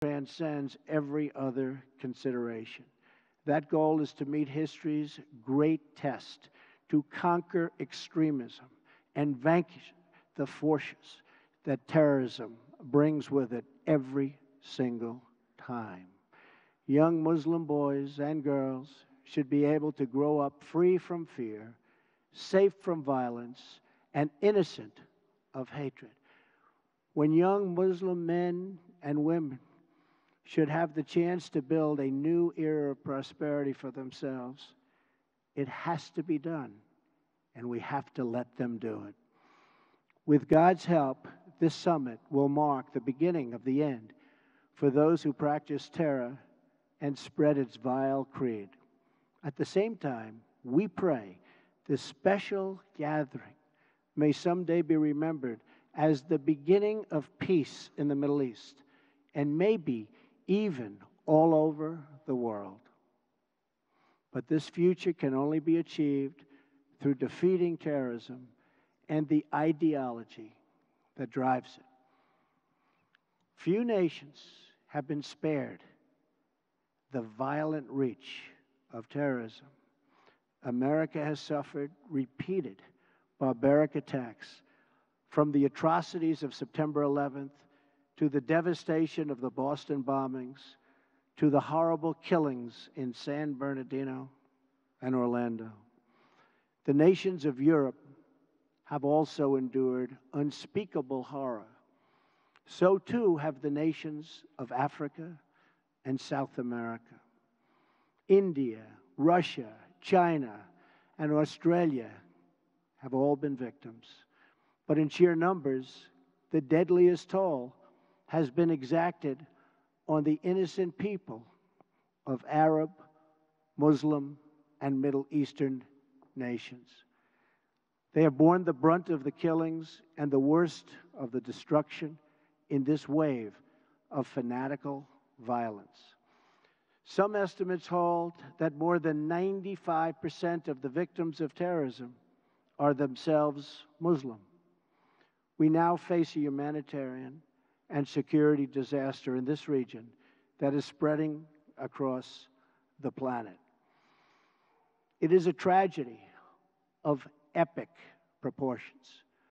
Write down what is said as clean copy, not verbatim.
transcends every other consideration. That goal is to meet history's great test, to conquer extremism and vanquish the forces that terrorism brings with it every single time. Young Muslim boys and girls should be able to grow up free from fear, safe from violence, and innocent of hatred. When young Muslim men and women should have the chance to build a new era of prosperity for themselves, it has to be done, and we have to let them do it. With God's help, this summit will mark the beginning of the end for those who practice terror and spread its vile creed. At the same time, we pray this special gathering may someday be remembered as the beginning of peace in the Middle East, and maybe even all over the world. But this future can only be achieved through defeating terrorism and the ideology that drives it. Few nations have been spared the violent reach of terrorism. America has suffered repeated barbaric attacks, from the atrocities of September 11th to the devastation of the Boston bombings to the horrible killings in San Bernardino and Orlando. The nations of Europe have also endured unspeakable horror. So too have the nations of Africa and South America. India, Russia, China, and Australia have all been victims. But in sheer numbers, the deadliest toll has been exacted on the innocent people of Arab, Muslim, and Middle Eastern nations. They have borne the brunt of the killings and the worst of the destruction in this wave of fanatical violence. Some estimates hold that more than 95% of the victims of terrorism are themselves Muslim. We now face a humanitarian and security disaster in this region that is spreading across the planet. It is a tragedy of epic proportions.